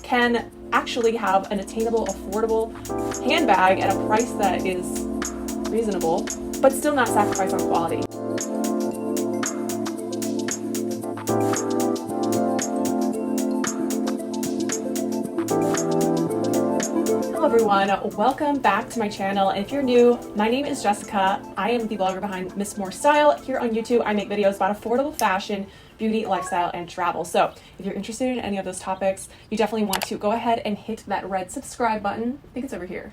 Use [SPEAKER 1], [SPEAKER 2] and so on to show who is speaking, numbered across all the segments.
[SPEAKER 1] can actually have an attainable, affordable handbag at a price that is reasonable, but still not sacrifice on quality. Hello everyone, welcome back to my channel. And if you're new, my name is Jessica. I am the blogger behind Miss More Style. Here on YouTube, I make videos about affordable fashion, beauty, lifestyle, and travel. So if you're interested in any of those topics, you definitely want to go ahead and hit that red subscribe button. I think it's over here.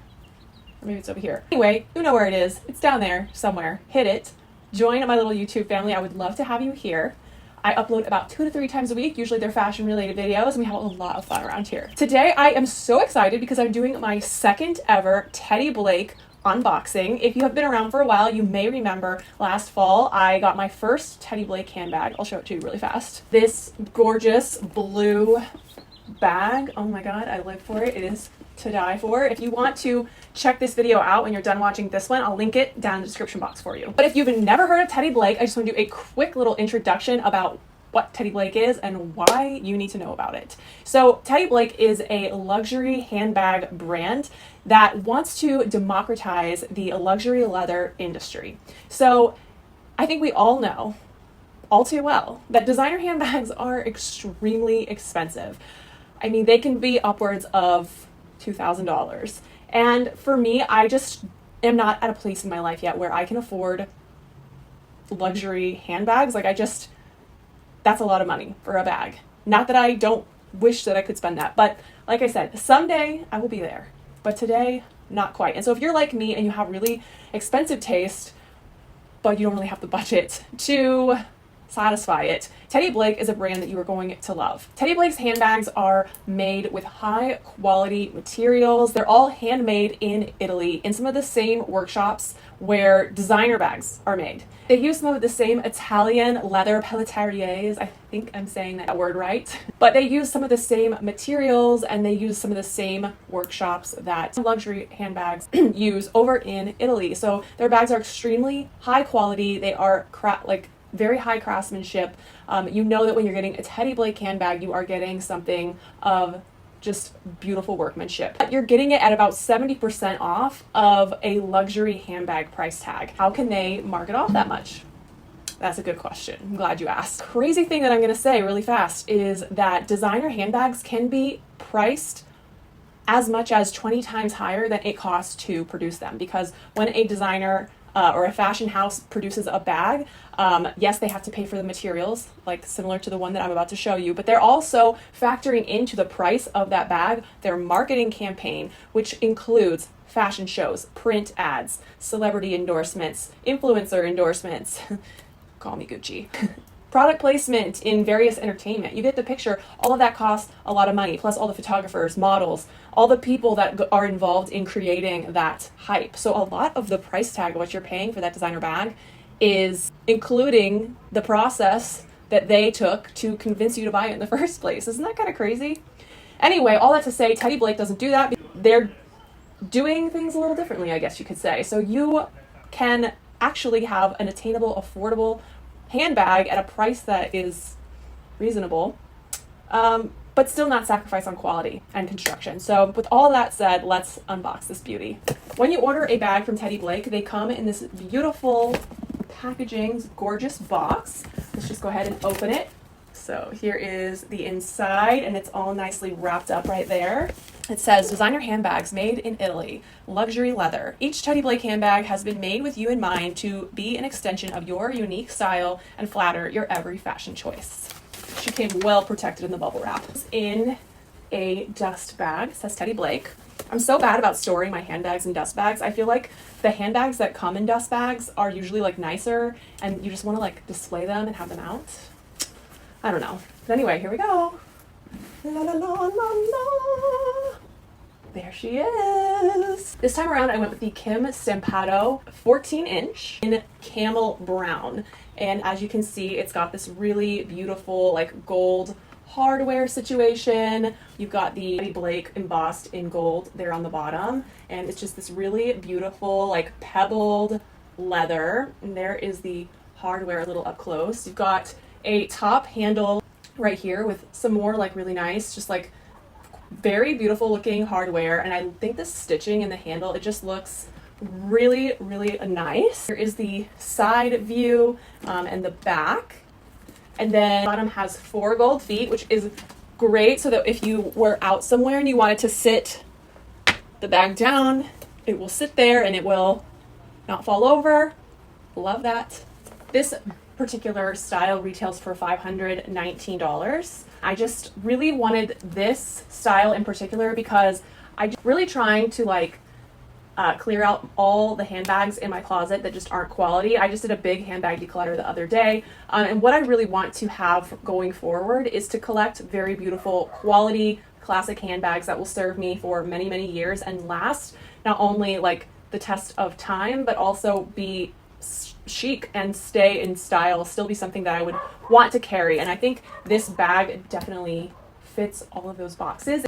[SPEAKER 1] Or maybe it's over here. Anyway, you know where it is. It's down there somewhere. Hit it. Join my little YouTube family. I would love to have you here. I upload about 2 to 3 times a week. Usually they're fashion related videos, and we have a lot of fun around here. Today I am so excited because I'm doing my second ever Teddy Blake unboxing. If you have been around for a while, you may remember last fall I got my first Teddy Blake handbag. I'll show it to you really fast. This gorgeous blue bag. Oh my god, I live for it. It is to die for. If you want to check this video out when you're done watching this one, I'll link it down in the description box for you. But if you've never heard of Teddy Blake, I just want to do a quick little introduction about what Teddy Blake is and why you need to know about it. So Teddy Blake is a luxury handbag brand that wants to democratize the luxury leather industry. So I think we all know all too well that designer handbags are extremely expensive. I mean, they can be upwards of $2,000. And for me, I just am not at a place in my life yet where I can afford luxury handbags. That's a lot of money for a bag. Not that I don't wish that I could spend that, but like I said, someday I will be there. But today, not quite. And so if you're like me and you have really expensive taste, but you don't really have the budget to satisfy it, Teddy Blake is a brand that you are going to love. Teddy Blake's handbags are made with high quality materials. They're all handmade in Italy in some of the same workshops where designer bags are made. They use some of the same Italian leather pelletieres. I think I'm saying that word right. But they use some of the same materials and they use some of the same workshops that luxury handbags use over in Italy. So their bags are extremely high quality. They are very high craftsmanship. You know that when you're getting a Teddy Blake handbag, you are getting something of just beautiful workmanship. You're getting it at about 70% off of a luxury handbag price tag. How can they mark it off that much? That's a good question. I'm glad you asked. Crazy thing that I'm gonna say really fast is that designer handbags can be priced as much as 20 times higher than it costs to produce them, because when a designer or a fashion house produces a bag, yes, they have to pay for the materials, like similar to the one that I'm about to show you, but they're also factoring into the price of that bag their marketing campaign, which includes fashion shows, print ads, celebrity endorsements, influencer endorsements, call me Gucci, product placement in various entertainment. You get the picture. All of that costs a lot of money, plus all the photographers, models, all the people that are involved in creating that hype. So a lot of the price tag of what you're paying for that designer bag is including the process that they took to convince you to buy it in the first place. Isn't that kind of crazy? Anyway, all that to say, Teddy Blake doesn't do that. They're doing things a little differently, I guess you could say. So you can actually have an attainable, affordable handbag at a price that is reasonable, but still not sacrifice on quality and construction. So with all that said, let's unbox this beauty. When you order a bag from Teddy Blake, they come in this beautiful packaging, gorgeous box. Let's just go ahead and open it. So here is the inside, and it's all nicely wrapped up right there. It says, designer handbags made in Italy, luxury leather. Each Teddy Blake handbag has been made with you in mind to be an extension of your unique style and flatter your every fashion choice. She came well protected in the bubble wrap. It's in a dust bag. It says Teddy Blake. I'm so bad about storing my handbags in dust bags. I feel like the handbags that come in dust bags are usually nicer, and you just want to display them and have them out. I don't know. But anyway, here we go. La la la la la. There she is. This time around, I went with the Kim Stampatto 14-inch in Camel Brown. And as you can see, it's got this really beautiful gold hardware situation. You've got the Teddy Blake embossed in gold there on the bottom. And it's just this really beautiful pebbled leather. And there is the hardware a little up close. You've got a top handle right here with some more really nice, just Very beautiful looking hardware, and I think the stitching in the handle, it just looks really, really nice. Here is the side view and the back. And then the bottom has 4 gold feet, which is great so that if you were out somewhere and you wanted to sit the bag down, it will sit there and it will not fall over. Love that. This particular style retails for $519. I just really wanted this style in particular because I'm really trying to like clear out all the handbags in my closet that just aren't quality. I just did a big handbag declutter the other day, and what I really want to have going forward is to collect very beautiful quality classic handbags that will serve me for many, many years and last not only like the test of time, but also be chic and stay in style, still be something that I would want to carry. And I think this bag definitely fits all of those boxes.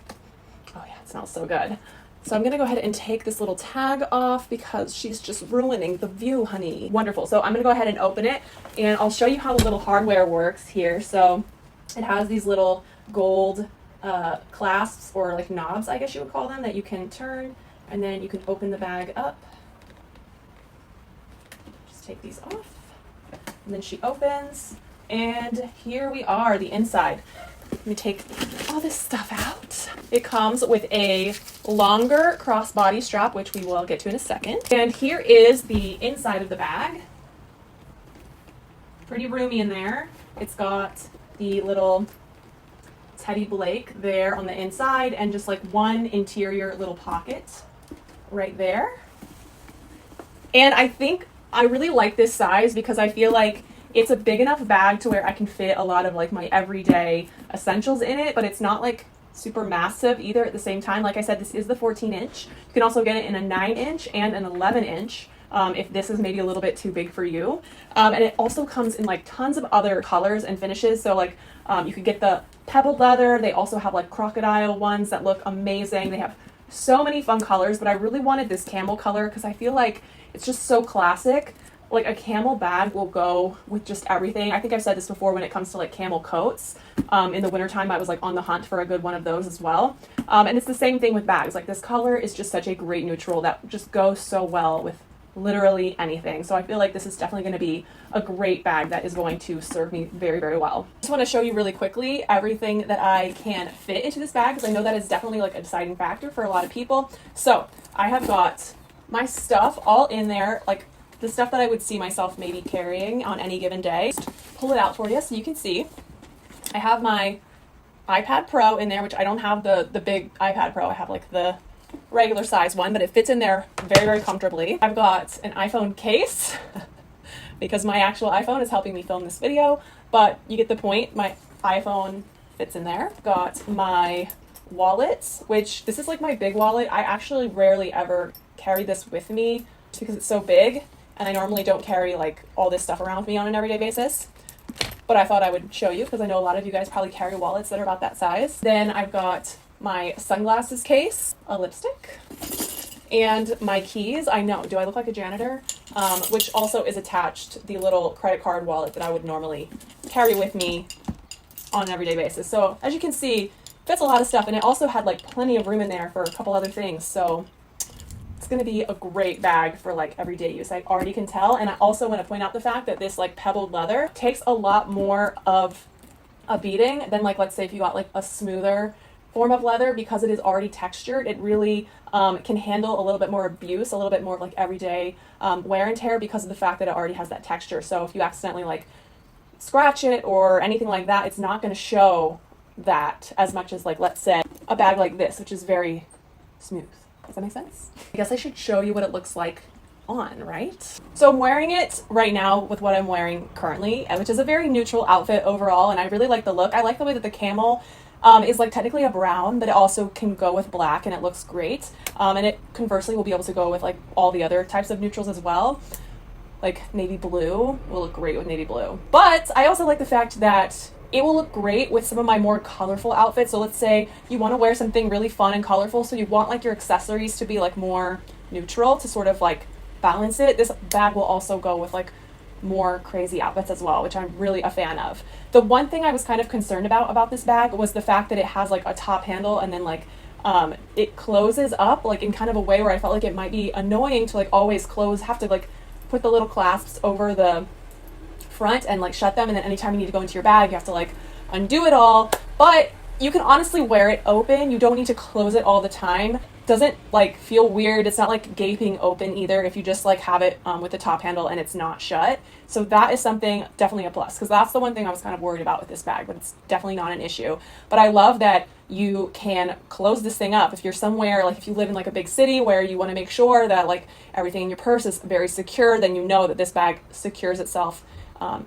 [SPEAKER 1] Oh yeah, it smells so good. So I'm gonna go ahead and take this little tag off because she's just ruining the view, honey. Wonderful. So I'm gonna go ahead and open it and I'll show you how the little hardware works here. So it has these little gold clasps, or like knobs, I guess you would call them, that you can turn, and then you can open the bag up. Just take these off. And then she opens, and here we are, the inside. Let me take all this stuff out. It comes with a longer crossbody strap, which we will get to in a second. And here is the inside of the bag. Pretty roomy in there. It's got the little Teddy Blake there on the inside and just like one interior little pocket right there. And I think I really like this size because I feel like it's a big enough bag to where I can fit a lot of like my everyday essentials in it, but it's not like super massive either at the same time. Like I said, this is the 14-inch. You can also get it in a 9-inch and an 11-inch if this is maybe a little bit too big for you. And it also comes in like tons of other colors and finishes. So like you could get the pebbled leather. They also have like crocodile ones that look amazing. They have so many fun colors, but I really wanted this camel color because I feel like it's just so classic. Like a camel bag will go with just everything. I think I've said this before when it comes to like camel coats. In the wintertime, I was like on the hunt for a good one of those as well. And it's the same thing with bags. Like this color is just such a great neutral that just goes so well with literally anything. So I feel like this is definitely going to be a great bag that is going to serve me very, very well. I just want to show you really quickly everything that I can fit into this bag because I know that is definitely like a deciding factor for a lot of people. So I have got my stuff all in there, like the stuff that I would see myself maybe carrying on any given day. Just pull it out for you so you can see. I have my iPad Pro in there, which I don't have the big iPad Pro. I have like the regular size one, but it fits in there very, very comfortably. I've got an iPhone case because my actual iPhone is helping me film this video, but you get the point. My iPhone fits in there. Got my wallets, which this is like my big wallet. I actually rarely ever carry this with me just because it's so big. And I normally don't carry like all this stuff around with me on an everyday basis. But I thought I would show you because I know a lot of you guys probably carry wallets that are about that size. Then I've got my sunglasses case, a lipstick, and my keys. I know, do I look like a janitor? Which also is attached, the little credit card wallet that I would normally carry with me on an everyday basis. So as you can see, fits a lot of stuff, and it also had like plenty of room in there for a couple other things. So it's going to be a great bag for like everyday use. I already can tell. And I also want to point out the fact that this like pebbled leather takes a lot more of a beating than like, let's say if you got like a smoother form of leather, because it is already textured. It really can handle a little bit more abuse, a little bit more of like everyday wear and tear because of the fact that it already has that texture. So if you accidentally like scratch it or anything like that, it's not going to show that as much as like, let's say a bag like this, which is very smooth. Does that make sense? I guess I should show you what it looks like on, right? So I'm wearing it right now with what I'm wearing currently, which is a very neutral outfit overall, and I really like the look. I like the way that the camel is like technically a brown, but it also can go with black and it looks great. And it conversely will be able to go with like all the other types of neutrals as well. Like navy blue will look great with navy blue. But I also like the fact that it will look great with some of my more colorful outfits. So let's say you want to wear something really fun and colorful, so you want like your accessories to be like more neutral to sort of like balance it. This bag will also go with like more crazy outfits as well, which I'm really a fan of. The one thing I was kind of concerned about this bag was the fact that it has like a top handle and then like it closes up like in kind of a way where I felt like it might be annoying to like always have to like put the little clasps over the front and like shut them, and then anytime you need to go into your bag you have to like undo it all. But you can honestly wear it open. You don't need to close it all the time. Doesn't like feel weird. It's not like gaping open either if you just like have it with the top handle and it's not shut. So that is something definitely a plus, because that's the one thing I was kind of worried about with this bag, but it's definitely not an issue. But I love that you can close this thing up if you're somewhere, like if you live in like a big city where you want to make sure that like everything in your purse is very secure, then you know that this bag secures itself.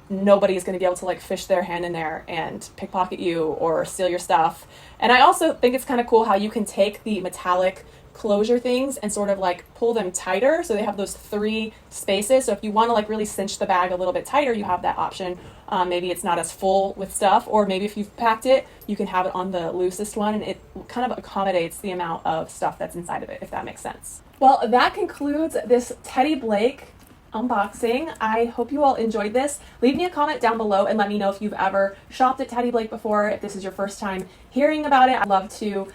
[SPEAKER 1] Nobody is going to be able to like fish their hand in there and pickpocket you or steal your stuff. And I also think it's kind of cool how you can take the metallic closure things and sort of like pull them tighter, so they have those 3 spaces. So if you want to like really cinch the bag a little bit tighter, you have that option. Maybe it's not as full with stuff, or maybe if you've packed it, you can have it on the loosest one, and it kind of accommodates the amount of stuff that's inside of it, if that makes sense. Well, that concludes this Teddy Blake unboxing. I hope you all enjoyed this. Leave me a comment down below and let me know if you've ever shopped at Teddy Blake before, if this is your first time hearing about it. I'd love to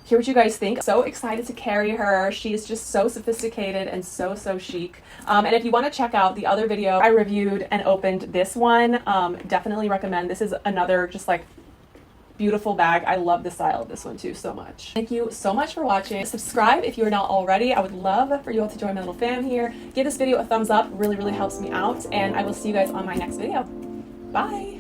[SPEAKER 1] hear what you guys think. So excited to carry her. She's just so sophisticated and so chic. And if you want to check out the other video I reviewed and opened this one, definitely recommend. This is another just like beautiful bag. I love the style of this one too so much. Thank you so much for watching. Subscribe if you are not already. I would love for you all to join my little fam here. Give this video a thumbs up. Really helps me out, and I will see you guys on my next video. Bye.